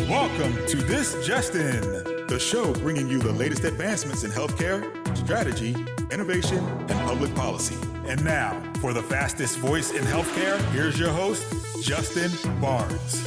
Welcome to This Just In, the show bringing you the latest advancements in healthcare, strategy, innovation, and public policy. And now, for the fastest voice in healthcare, here's your host, Justin Barnes.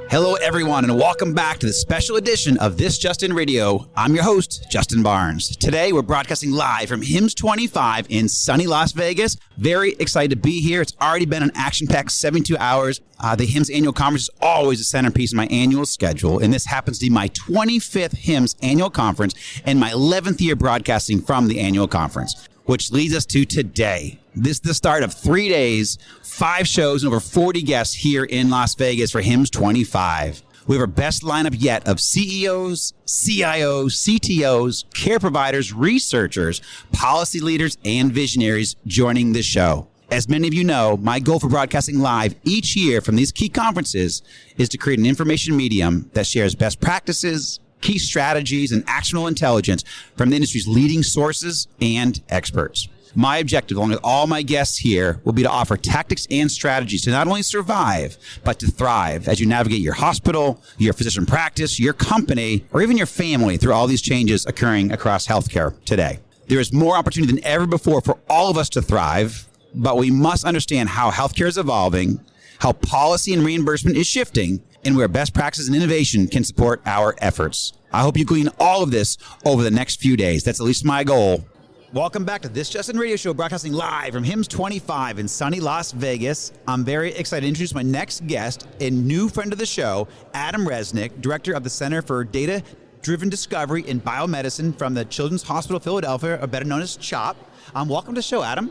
Hello, everyone, and welcome back to the special edition of This Just In Radio. I'm your host, Justin Barnes. Today, we're broadcasting live from HIMSS25 in sunny Las Vegas. Very excited to be here. It's already been an action-packed 72 hours. The HIMSS annual conference is always a centerpiece of my annual schedule, and this happens to be my 25th HIMSS annual conference and my 11th year broadcasting from the annual conference, which leads us to today. This is the start of 3 days, 5 shows, and over 40 guests here in Las Vegas for HIMSS25. We have our best lineup yet of CEOs, CIOs, CTOs, care providers, researchers, policy leaders, and visionaries joining the show. As many of you know, my goal for broadcasting live each year from these key conferences is to create an information medium that shares best practices, key strategies, and actionable intelligence from the industry's leading sources and experts. My objective, along with all my guests here, will be to offer tactics and strategies to not only survive, but to thrive as you navigate your hospital, your physician practice, your company, or even your family through all these changes occurring across healthcare today. There is more opportunity than ever before for all of us to thrive, but we must understand how healthcare is evolving, how policy and reimbursement is shifting, and where best practices and innovation can support our efforts. I hope you glean all of this over the next few days. That's at least my goal. Welcome back to This Just In Radio Show, broadcasting live from HIMSS25 in sunny Las Vegas. I'm very excited to introduce my next guest, a new friend of the show, Adam Resnick, Director of the Center for Data-Driven Discovery in Biomedicine from the Children's Hospital of Philadelphia, or better known as CHOP. Welcome to the show, Adam.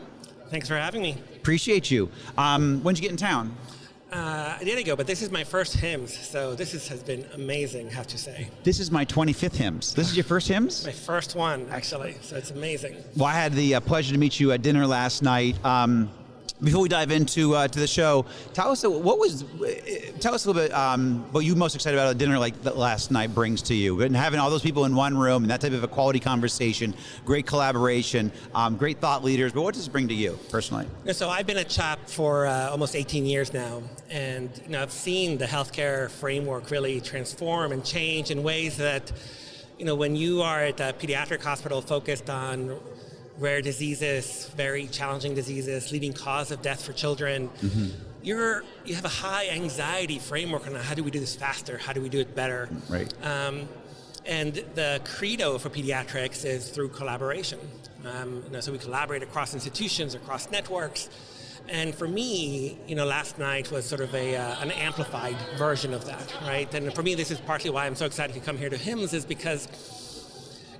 Thanks for having me. Appreciate you. When did you get in town? A day ago, but this is my first HIMSS, so this has been amazing, I have to say. This is my 25th HIMSS. This is your first HIMSS? My first one, actually, so it's amazing. Well, I had the pleasure to meet you at dinner last night. Before we dive into to the show, tell us a little bit what you most excited about a dinner like that last night brings to you. And having all those people in one room and that type of a quality conversation, great collaboration, great thought leaders. But what does it bring to you personally? So I've been at CHOP for almost 18 years now, and I've seen the healthcare framework really transform and change in ways that, when you are at a pediatric hospital focused on rare diseases, very challenging diseases, leading cause of death for children. Mm-hmm. You have a high anxiety framework on how do we do this faster, how do we do it better. Right. And the credo for pediatrics is through collaboration. So we collaborate across institutions, across networks. And for me, last night was sort of an amplified version of that, right? And for me, this is partly why I'm so excited to come here to HIMSS, is because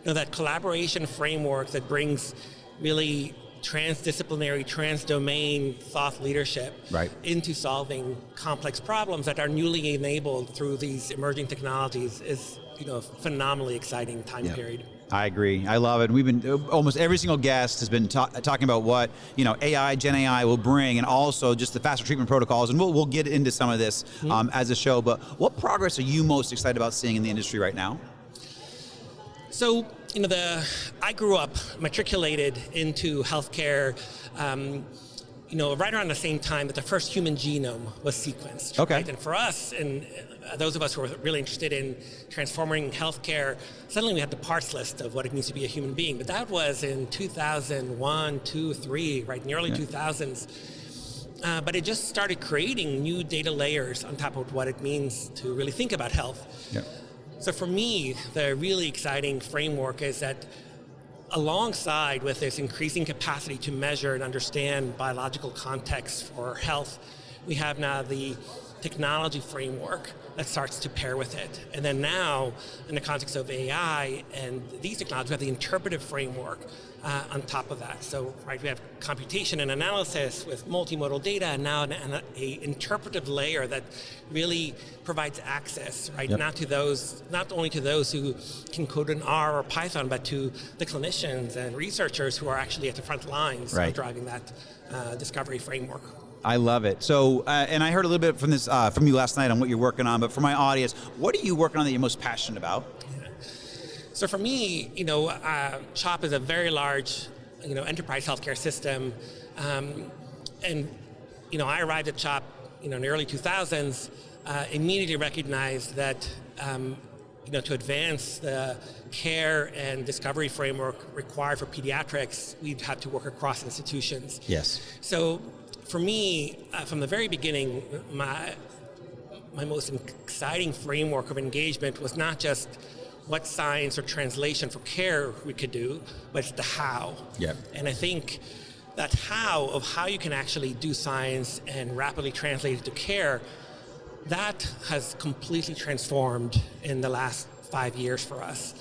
that collaboration framework that brings really transdisciplinary, transdomain thought leadership into solving complex problems that are newly enabled through these emerging technologies is, a phenomenally exciting time period. I agree. I love it. We've been almost every single guest has been talking about what AI, Gen AI will bring, and also just the faster treatment protocols. And we'll get into some of this as a show. But what progress are you most excited about seeing in the industry right now? So, I grew up matriculated into healthcare, right around the same time that the first human genome was sequenced. Okay. Right? And for us, and those of us who are really interested in transforming healthcare, suddenly we had the parts list of what it means to be a human being. But that was in 2001, 2, 3, right, in the early 2000s. But it just started creating new data layers on top of what it means to really think about health. Yeah. So for me, the really exciting framework is that alongside with this increasing capacity to measure and understand biological context for health, we have now the technology framework that starts to pair with it. And then now, in the context of AI and these technologies, we have the interpretive framework on top of that. So, we have computation and analysis with multimodal data, and now an interpretive layer that really provides access, not only to those who can code in R or Python, but to the clinicians and researchers who are actually at the front lines of driving that discovery framework. I love it. So, and I heard a little bit from this from you last night on what you're working on, but for my audience, what are you working on that you're most passionate about? So for me, CHOP is a very large, enterprise healthcare system, and I arrived at CHOP in the early 2000s, immediately recognized that to advance the care and discovery framework required for pediatrics, we'd have to work across institutions. Yes. So for me, from the very beginning, my most exciting framework of engagement was not just what science or translation for care we could do, but it's the how. Yep. And I think that how you can actually do science and rapidly translate it to care, that has completely transformed in the last 5 years for us.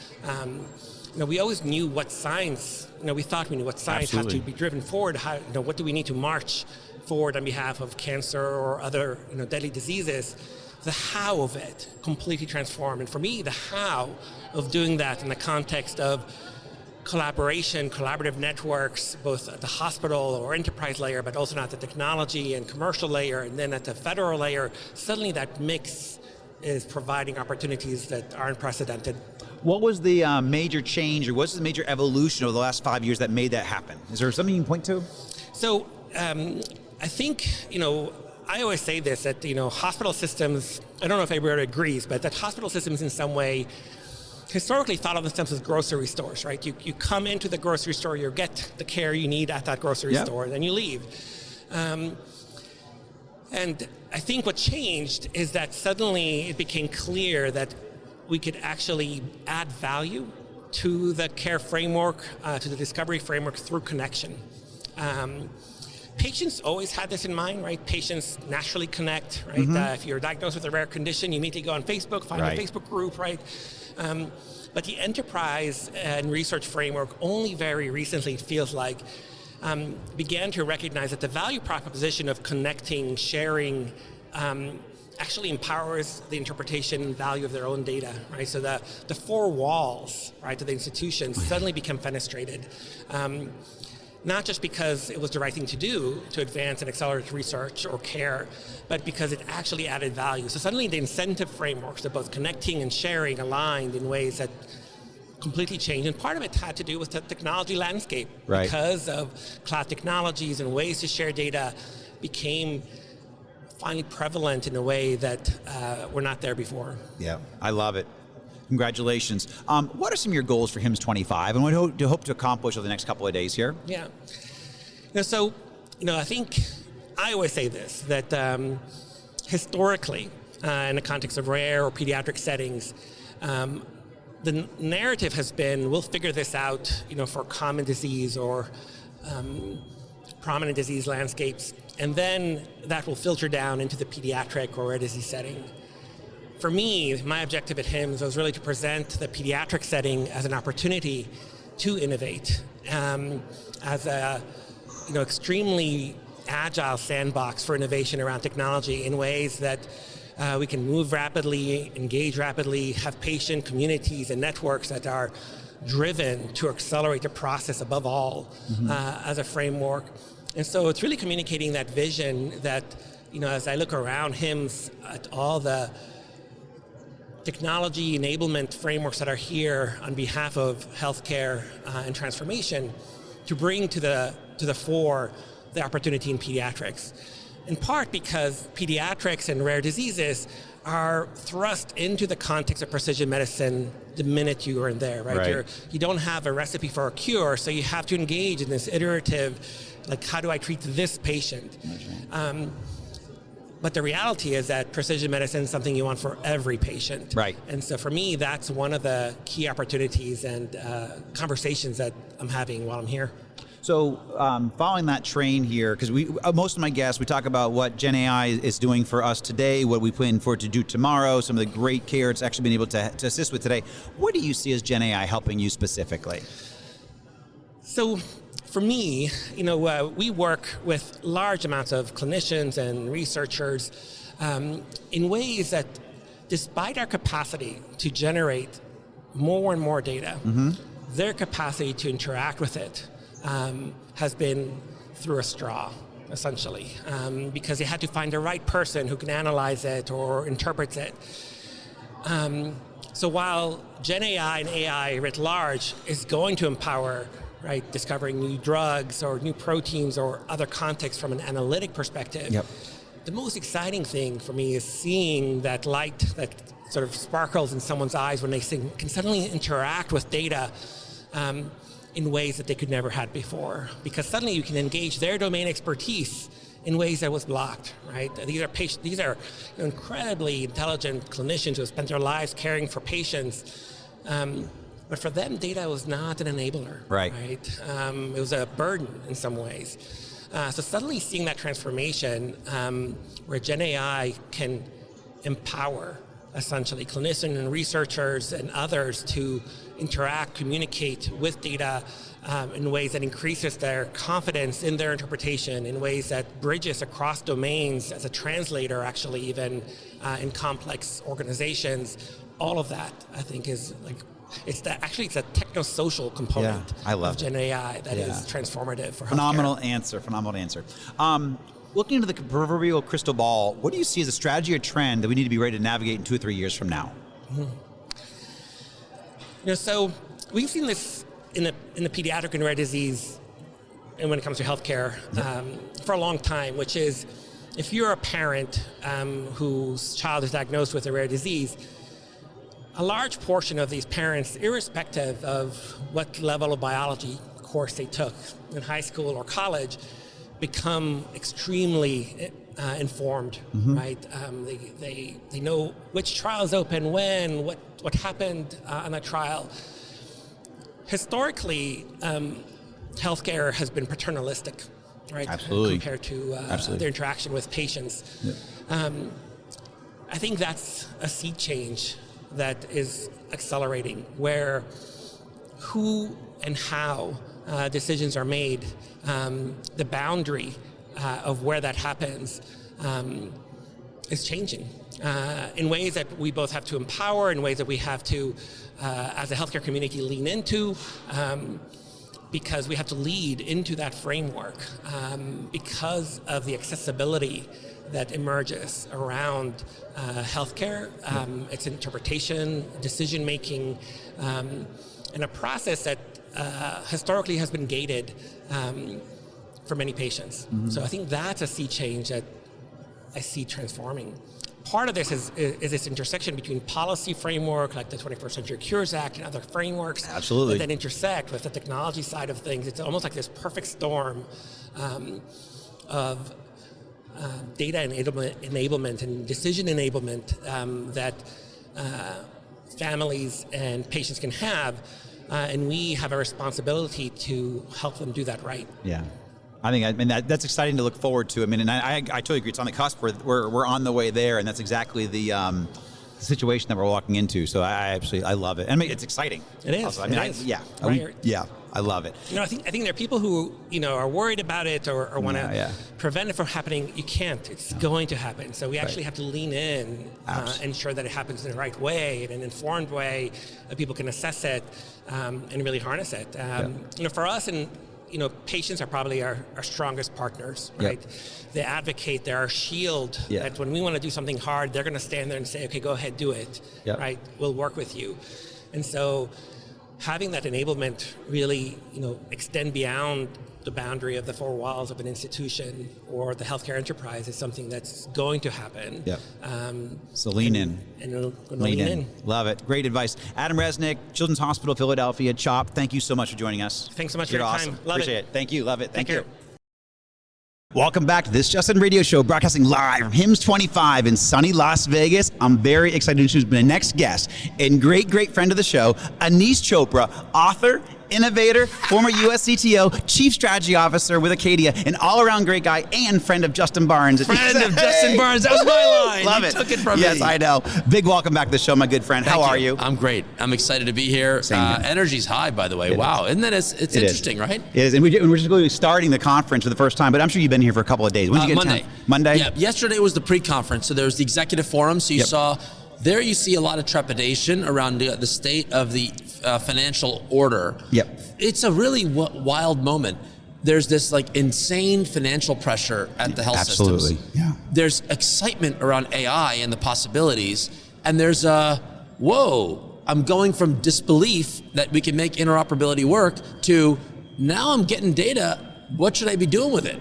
We always knew what science, we thought we knew what science had to be driven forward. How, what do we need to march forward on behalf of cancer or other, deadly diseases? The how of it completely transformed. And for me, the how of doing that in the context of collaboration, collaborative networks, both at the hospital or enterprise layer, but also at the technology and commercial layer, and then at the federal layer, suddenly that mix is providing opportunities that are unprecedented. What was the major change, or what's the major evolution over the last 5 years that made that happen? Is there something you can point to? So I think, I always say this, that, hospital systems, I don't know if everybody agrees, but that hospital systems in some way historically thought of themselves as grocery stores, right? You come into the grocery store, you get the care you need at that grocery store, and then you leave. And I think what changed is that suddenly it became clear that we could actually add value to the care framework, to the discovery framework through connection. Patients always had this in mind, right? Patients naturally connect, right? Mm-hmm. If you're diagnosed with a rare condition, you immediately go on Facebook, find a Facebook group, right? But the enterprise and research framework only very recently, it feels like, began to recognize that the value proposition of connecting, sharing, actually empowers the interpretation and value of their own data, right? So the four walls, right, of the institution suddenly become fenestrated. Not just because it was the right thing to do to advance and accelerate research or care, but because it actually added value. So suddenly the incentive frameworks of both connecting and sharing aligned in ways that completely changed. And part of it had to do with the technology landscape. Right. Because of cloud technologies and ways to share data became finally prevalent in a way that were not there before. Yeah, I love it. Congratulations. What are some of your goals for HIMSS25, and what do you hope to accomplish over the next couple of days here? Yeah. I think I always say this, that historically, in the context of rare or pediatric settings, the narrative has been, we'll figure this out, for common disease or prominent disease landscapes, and then that will filter down into the pediatric or rare disease setting. For me, my objective at HIMSS was really to present the pediatric setting as an opportunity to innovate, as a extremely agile sandbox for innovation around technology in ways that we can move rapidly, engage rapidly, have patient communities and networks that are driven to accelerate the process above all, as a framework. And so it's really communicating that vision that, as I look around HIMSS at all the technology enablement frameworks that are here on behalf of healthcare and transformation, to bring to the fore the opportunity in pediatrics. In part because pediatrics and rare diseases are thrust into the context of precision medicine the minute you are in there, right? You don't have a recipe for a cure, so you have to engage in this iterative, like, how do I treat this patient? But the reality is that precision medicine is something you want for every patient. Right. And so for me, that's one of the key opportunities and conversations that I'm having while I'm here. So following that train here, because most of my guests, we talk about what Gen AI is doing for us today, what we plan for it to do tomorrow, some of the great care it's actually been able to assist with today. What do you see as Gen AI helping you specifically? So for me, we work with large amounts of clinicians and researchers in ways that, despite our capacity to generate more and more data, their capacity to interact with it has been through a straw, essentially, because they had to find the right person who can analyze it or interprets it. So while Gen AI and AI writ large is going to empower, right, discovering new drugs or new proteins or other contexts from an analytic perspective, the most exciting thing for me is seeing that light that sort of sparkles in someone's eyes when they can suddenly interact with data in ways that they could never had before. Because suddenly you can engage their domain expertise in ways that was blocked, right? These are incredibly intelligent clinicians who have spent their lives caring for patients. But for them, data was not an enabler, right? It was a burden in some ways. So suddenly seeing that transformation where Gen AI can empower essentially clinicians and researchers and others to interact, communicate with data in ways that increases their confidence in their interpretation, in ways that bridges across domains as a translator, actually, even in complex organizations. All of that, I think, is like, it's a techno-social component of Gen AI that is transformative for healthcare. Phenomenal answer. Looking into the proverbial crystal ball, what do you see as a strategy or trend that we need to be ready to navigate in 2 or 3 years from now? So we've seen this in the pediatric and rare disease, and when it comes to healthcare, for a long time, which is if you're a parent whose child is diagnosed with a rare disease, a large portion of these parents, irrespective of what level of biology course they took in high school or college, become extremely informed, right? They know which trials open when, what happened on a trial. Historically, healthcare has been paternalistic, right? Absolutely. Compared to their interaction with patients. I think that's a sea change that is accelerating, where who and how decisions are made, the boundary of where that happens is changing in ways that we both have to empower, in ways that we have to, as a healthcare community, lean into, because we have to lead into that framework because of the accessibility that emerges around healthcare, its interpretation, decision-making, and a process that historically has been gated for many patients. So I think that's a sea change that I see transforming. Part of this is this intersection between policy framework, like the 21st Century Cures Act and other frameworks that then intersect with the technology side of things. It's almost like this perfect storm of data enablement and decision enablement that families and patients can have, and we have a responsibility to help them do that right. Yeah. I mean that's exciting to look forward to. I mean, and I totally agree. It's on the cusp. We're on the way there, and that's exactly the situation that we're walking into. So I love it. I mean, it's exciting. It is. Also. I mean, I love it. I think there are people who are worried about it or want to prevent it from happening. You can't. It's going to happen. So we actually have to lean in, ensure that it happens in the right way, in an informed way, that people can assess it and really harness it. For us, and patients are probably our strongest partners, right? They advocate, they're our shield. That when we want to do something hard, they're going to stand there and say, okay, go ahead, do it, right? We'll work with you. And so having that enablement really, extend beyond the boundary of the four walls of an institution or the healthcare enterprise is something that's going to happen. So lean in. And lean in. Love it. Great advice. Adam Resnick, Children's Hospital Philadelphia, CHOP, thank you so much for joining us. Thanks so much for your awesome. time. Love Appreciate it. Thank you. Love it. Thank you. Care. Welcome back to This Just In Radio Show, broadcasting live from HIMSS25 in sunny Las Vegas. I'm very excited to introduce my next guest and great friend of the show, Aneesh Chopra, author, innovator, former US CTO, chief strategy officer with Arcadia, an all-around great guy and friend of Justin Barnes. Friend of Justin Barnes, that was my line. Love you it. Took it from me. Yes, I know. Big welcome back to the show, my good friend. How are you? I'm great. I'm excited to be here. Energy's high, by the way. Wow, isn't that it's interesting, right? It is, and we're just going to be starting the conference for the first time, but I'm sure you've been here for a couple of days. When did you get Monday? Yeah, yesterday was the pre-conference, so there was the executive forum, so you saw. There you see a lot of trepidation around the state of the financial order. It's a really wild moment. There's this insane financial pressure at the health systems. There's excitement around AI and the possibilities, and there's I'm going from disbelief that we can make interoperability work to now I'm getting data. What should I be doing with it?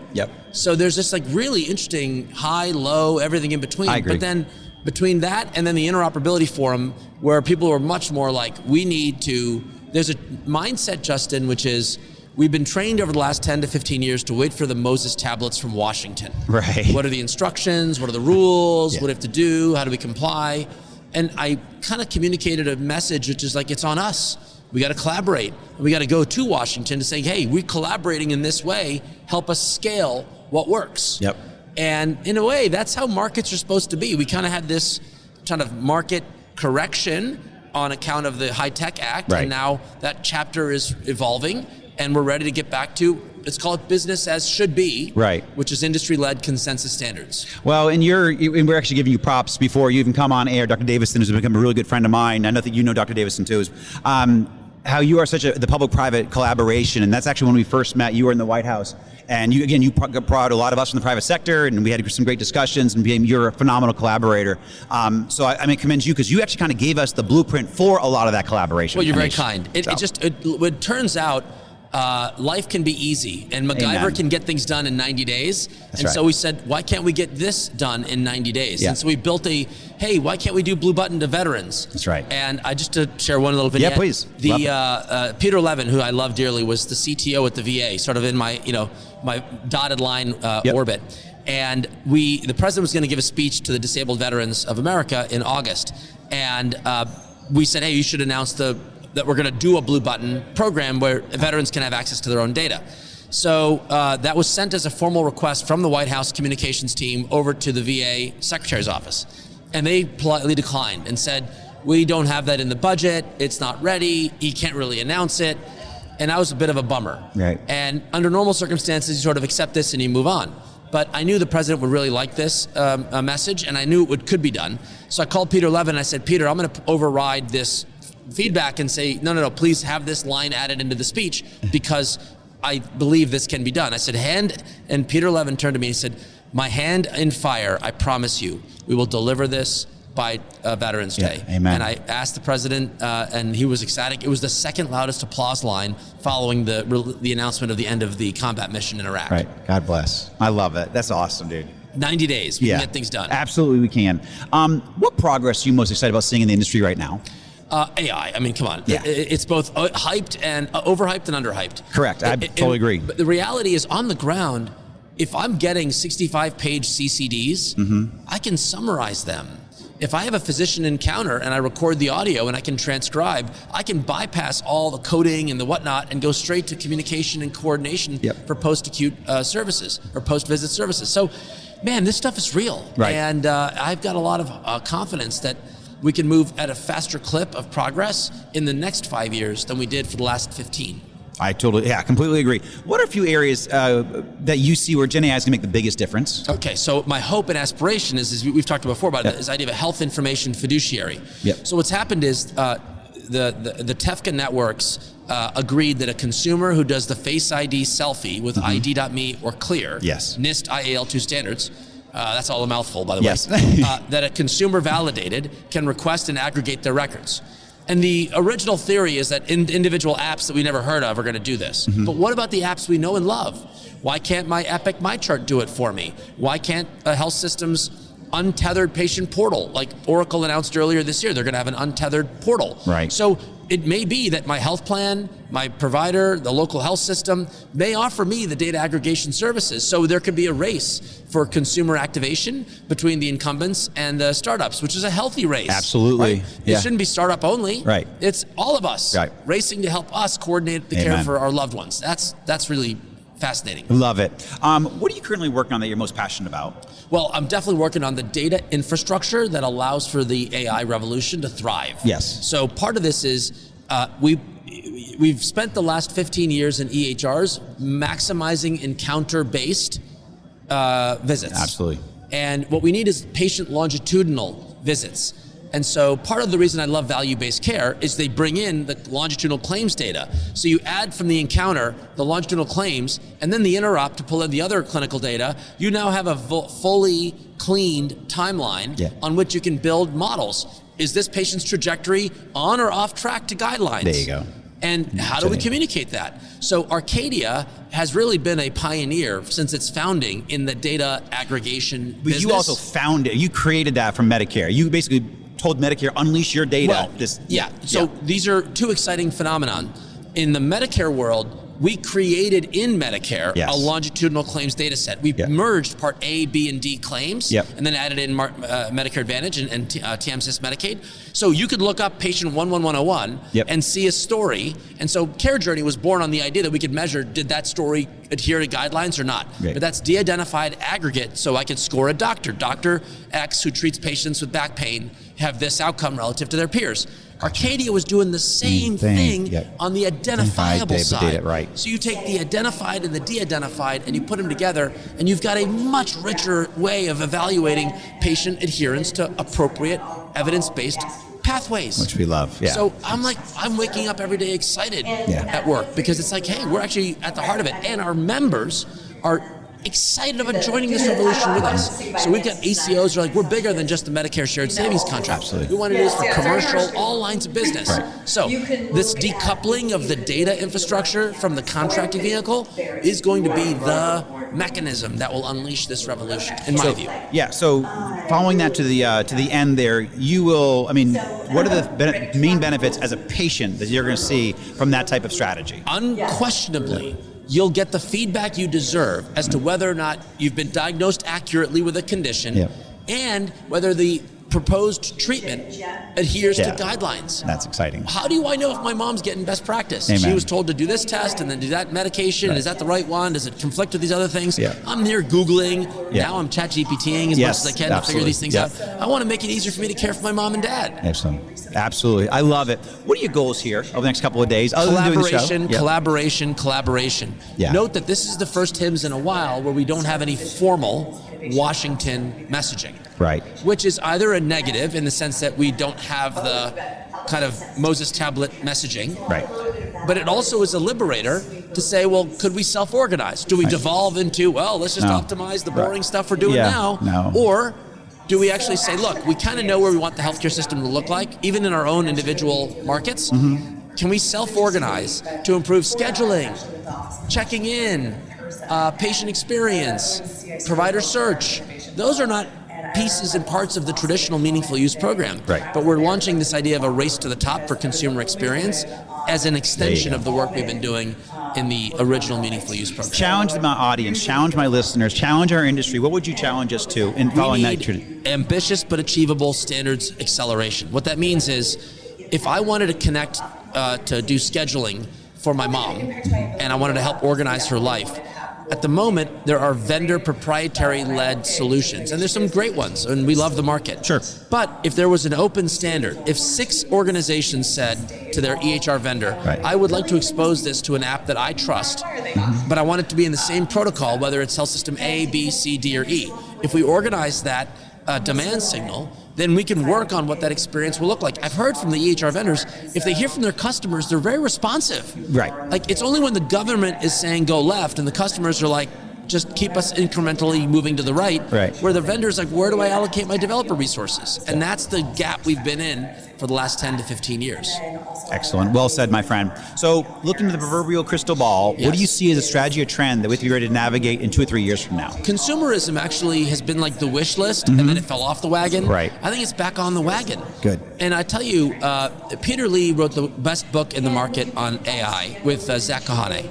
So there's this like really interesting high, low, everything in between. I agree. But then between that and then the interoperability forum, where people are much more like, there's a mindset, Justin, which is, we've been trained over the last 10 to 15 years to wait for the Moses tablets from Washington. Right. What are the instructions? What are the rules? What do we have to do? How do we comply? And I kind of communicated a message which is like, it's on us. We got to collaborate. We got to go to Washington to say, hey, we're collaborating in this way. Help us scale what works. Yep. And in a way, that's how markets are supposed to be. We kind of had this kind of market correction on account of the High-Tech Act. Right. And now that chapter is evolving and we're ready to get back to, let's call it business as should be, right? Which is industry-led consensus standards. Well, and we're actually giving you props before you even come on air. Dr. Davison has become a really good friend of mine. I know that you know Dr. Davison too. How you are such the public-private collaboration, and that's actually when we first met. You were in the White House, and you brought a lot of us from the private sector, and we had some great discussions. And you're a phenomenal collaborator. So I commend you because you actually kind of gave us the blueprint for a lot of that collaboration. Well, you're very kind. It turns out. Life can be easy, and MacGyver can get things done in 90 days. So we said, why can't we get this done in 90 days? Yeah. And so we built hey, why can't we do Blue Button to veterans? That's right. And just to share one little video. Yeah, please. Peter Levin, who I love dearly, was the CTO at the VA, sort of in my dotted line orbit. And the president was going to give a speech to the disabled veterans of America in August. And we said, hey, you should announce that we're going to do a Blue Button program where veterans can have access to their own data. So that was sent as a formal request from the White House communications team over to the VA Secretary's office. And they politely declined and said, we don't have that in the budget, it's not ready, he can't really announce it. And that was a bit of a bummer. Right. And under normal circumstances, you sort of accept this and you move on. But I knew the president would really like this message, and I knew it could be done. So I called Peter Levin and I said, Peter, I'm going to override this feedback and say, no, please have this line added into the speech because I believe this can be done. I said, and Peter Levin turned to me and said, my hand in fire, I promise you, we will deliver this by Veterans Day. Amen. And I asked the president, and he was ecstatic. It was the second loudest applause line following the announcement of the end of the combat mission in Iraq. Right, God bless. I love it. That's awesome, dude. 90 days, we can get things done. Absolutely, we can. What progress are you most excited about seeing in the industry right now? AI. I mean, come on. Yeah. It's both hyped and overhyped and underhyped. Correct. I totally agree. But the reality is, on the ground, if I'm getting 65-page CCDs, I can summarize them. If I have a physician encounter and I record the audio and I can transcribe, I can bypass all the coding and the whatnot and go straight to communication and coordination for post-acute services or post-visit services. So, man, this stuff is real. Right. And I've got a lot of confidence that we can move at a faster clip of progress in the next 5 years than we did for the last 15. I completely agree. What are a few areas that you see where Gen AI is going to make the biggest difference? Okay, so my hope and aspiration is we've talked before about this idea of a health information fiduciary. Yep. So what's happened is the TEFCA networks agreed that a consumer who does the Face ID selfie with ID.me or Clear, NIST IAL2 standards, that's all a mouthful, by the way, that a consumer validated can request and aggregate their records. And the original theory is that individual apps that we never heard of are going to do this. But what about the apps we know and love? Why can't my Epic MyChart do it for me? Why can't a health system's untethered patient portal, like Oracle announced earlier this year, they're going to have an untethered portal. Right. So it may be that my health plan, my provider, the local health system may offer me the data aggregation services. So there could be a race for consumer activation between the incumbents and the startups, which is a healthy race. Absolutely. Right? It shouldn't be startup only. Right. It's all of us racing to help us coordinate the care for our loved ones. That's really fascinating. Love it. What are you currently working on that you're most passionate about? Well, I'm definitely working on the data infrastructure that allows for the AI revolution to thrive. Yes. So part of this is we've spent the last 15 years in EHRs maximizing encounter-based visits. Absolutely. And what we need is patient longitudinal visits. And so part of the reason I love value-based care is they bring in the longitudinal claims data. So you add from the encounter the longitudinal claims and then the interop to pull in the other clinical data. You now have a fully cleaned timeline on which you can build models. Is this patient's trajectory on or off track to guidelines? There you go. And how do we communicate that? So Arcadia has really been a pioneer since its founding in the data aggregation business. You also founded, you created that from Medicare. You basically told Medicare, unleash your data. Well, So these are two exciting phenomenon. In the Medicare world, we created in Medicare a longitudinal claims data set. We merged Part A, B, and D claims, and then added in Medicare Advantage and HIMSS Medicaid. So you could look up patient 11101 and see a story. And so Care Journey was born on the idea that we could measure, did that story adhere to guidelines or not? But that's de-identified aggregate, so I could score a doctor. Dr. X, who treats patients with back pain, have this outcome relative to their peers. Arcadia was doing the same thing on the identifiable side. So you take the identified and the de-identified and you put them together and you've got a much richer way of evaluating patient adherence to appropriate evidence-based pathways. Which we love, So I'm waking up every day excited at work because it's like, hey, we're actually at the heart of it. And our members are excited about joining this revolution with us. So we've got ACOs who are like, we're bigger than just the Medicare shared savings contract. Absolutely. We want to do this for commercial, all lines of business. So this decoupling of the data infrastructure from the contracting vehicle is going to be the mechanism that will unleash this revolution, in my view. Yeah, so following that to the end there, you will, I mean, what are the main benefits as a patient that you're going to see from that type of strategy? Unquestionably, you'll get the feedback you deserve as to whether or not you've been diagnosed accurately with a condition and whether the proposed treatment adheres to guidelines. That's exciting. How do I know if my mom's getting best practice? Amen. She was told to do this test and then do that medication. Is that the right one? Does it conflict with these other things? I'm there Googling. Now I'm ChatGPTing as much as I can to figure these things out. I want to make it easier for me to care for my mom and dad. Absolutely. I love it. What are your goals here over the next couple of days? Other than doing the show? Collaboration. Note that this is the first HIMSS in a while where we don't have any formal Washington messaging. Which is either a negative in the sense that we don't have the kind of Moses tablet messaging. But it also is a liberator to say, well, could we self-organize? Do we devolve into, well, let's just optimize the boring stuff we're doing now? Or do we actually say, look, we kind of know where we want the healthcare system to look like, even in our own individual markets. Can we self-organize to improve scheduling, checking in, patient experience, provider search? Those are not pieces and parts of the traditional meaningful use program. But we're launching this idea of a race to the top for consumer experience as an extension of the work we've been doing in the original meaningful use program. Challenge my audience, challenge my listeners, challenge our industry. What would you challenge us to in following that tradition? Ambitious but achievable standards acceleration. What that means is if I wanted to connect to do scheduling for my mom and I wanted to help organize her life, at the moment, there are vendor proprietary-led solutions, and there's some great ones, and we love the market. But if there was an open standard, if 6 organizations said to their EHR vendor, I would like to expose this to an app that I trust, but I want it to be in the same protocol, whether it's health system A, B, C, D, or E. If we organize that demand signal, then we can work on what that experience will look like. I've heard from the EHR vendors, if they hear from their customers, they're very responsive. Like, it's only when the government is saying go left and the customers are like, just keep us incrementally moving to the right, where the vendor's like, where do I allocate my developer resources? And that's the gap we've been in for the last 10 to 15 years. Excellent. Well said, my friend. So looking at the proverbial crystal ball, what do you see as a strategy or trend that we be ready to navigate in 2 or 3 years from now? Consumerism actually has been like the wish list, and then it fell off the wagon. I think it's back on the wagon. Good. And I tell you, Peter Lee wrote the best book in the market on AI with Zach Kahane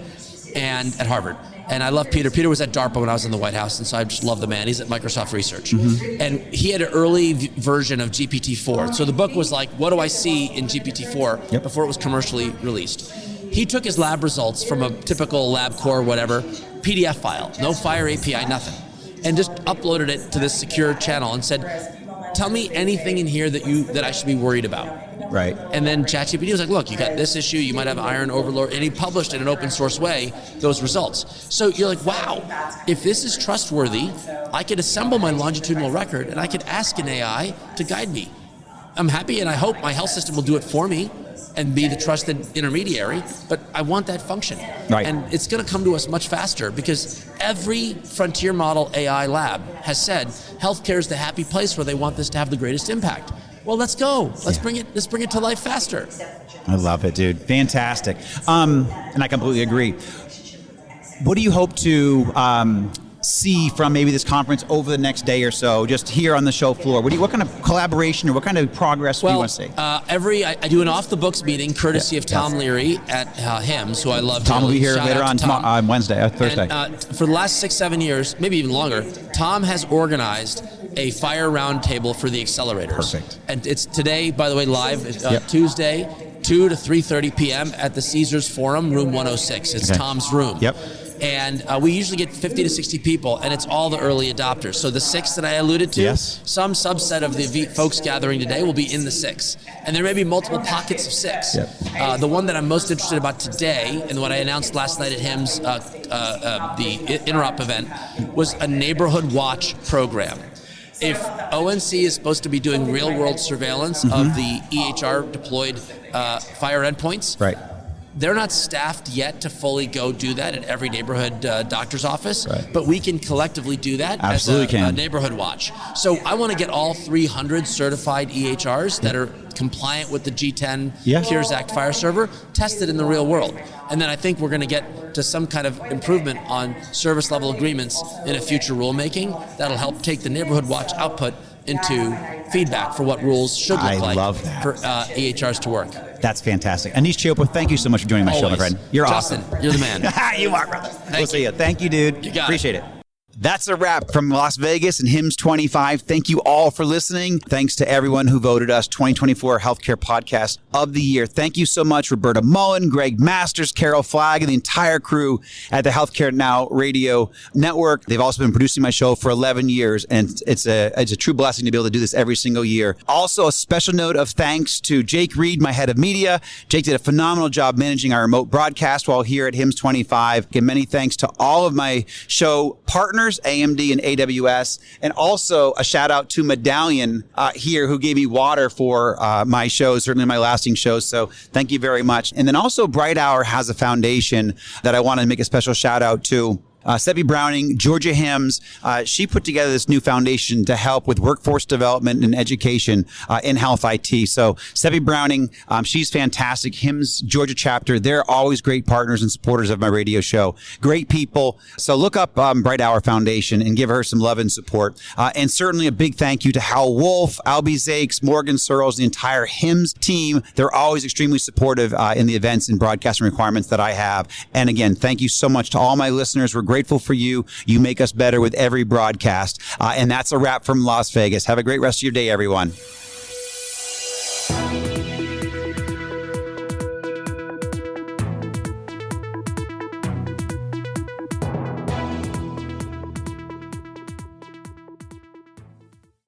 and at Harvard. And I love Peter. Peter was at DARPA when I was in the White House, and so I just love the man. He's at Microsoft Research. And he had an early version of GPT-4. So the book was like, what do I see in GPT-4 before it was commercially released? He took his lab results from a typical LabCorp, whatever, PDF file, no Fire API, nothing, and just uploaded it to this secure channel and said, tell me anything in here that I should be worried about. And then ChatGPT was like, look, you got this issue, you might have iron overload, and he published in an open source way those results. So you're like, wow, if this is trustworthy, I could assemble my longitudinal record and I could ask an AI to guide me. I'm happy, and I hope my health system will do it for me and be the trusted intermediary, but I want that function. And it's gonna come to us much faster because every frontier model AI lab has said healthcare is the happy place where they want this to have the greatest impact. well, let's go. Let's bring it to life faster. I love it, dude. Fantastic. And I completely agree. What do you hope to see from maybe this conference over the next day or so, just here on the show floor? What kind of collaboration or what kind of progress do you want to see? I do an off the books meeting courtesy of Tom Leary at HIMSS, who I love. Tom will be here later on Wednesday, Thursday. And, for the last 6-7 years, maybe even longer, Tom has organized a fire roundtable for the accelerators. Perfect. And it's today, by the way, live, Tuesday, 2 to 3:30 p.m. at the Caesars Forum, room 106. It's Tom's room. Yep. And we usually get 50 to 60 people, and it's all the early adopters. So the 6 that I alluded to, some subset of the folks gathering today will be in the 6. And there may be multiple pockets of 6. Yep. The one that I'm most interested about today, and what I announced last night at HIMSS, the Interop event, was a neighborhood watch program. If ONC is supposed to be doing real-world surveillance of the EHR deployed fire endpoints, right, they're not staffed yet to fully go do that at every neighborhood doctor's office, but we can collectively do that as a neighborhood watch. So I want to get all 300 certified EHRs that are compliant with the G10 Cures Act fire server tested in the real world. And then I think we're going to get to some kind of improvement on service level agreements in a future rulemaking that'll help take the neighborhood watch output into feedback for what rules should look like for EHRs to work. That's fantastic. Aneesh Chopra, thank you so much for joining my show, my friend. You're Justin, awesome. You're the man. You are, brother. We'll see you. Thank you, dude. You got Appreciate it. That's a wrap from Las Vegas and HIMSS25. Thank you all for listening. Thanks to everyone who voted us 2024 Healthcare Podcast of the Year. Thank you so much, Roberta Mullen, Greg Masters, Carol Flagg, and the entire crew at the Healthcare Now Radio Network. They've also been producing my show for 11 years, and it's a true blessing to be able to do this every single year. Also, a special note of thanks to Jake Reed, my head of media. Jake did a phenomenal job managing our remote broadcast while here at HIMSS25. Again, many thanks to all of my show partners, AMD and AWS, and also a shout out to Medallion here, who gave me water for my shows, certainly my lasting shows. So thank you very much. And then also Bright Hour has a foundation that I want to make a special shout out to. Seppi Browning, Georgia HIMSS, she put together this new foundation to help with workforce development and education in health IT. So Seppi Browning, she's fantastic. HIMSS Georgia chapter, they're always great partners and supporters of my radio show. Great people. So look up Bright Hour Foundation and give her some love and support. And certainly a big thank you to Hal Wolf, Albie Zakes, Morgan Searles, the entire HIMSS team. They're always extremely supportive in the events and broadcasting requirements that I have. And again, thank you so much to all my listeners. We're grateful for you. You make us better with every broadcast. And that's a wrap from Las Vegas. Have a great rest of your day, everyone.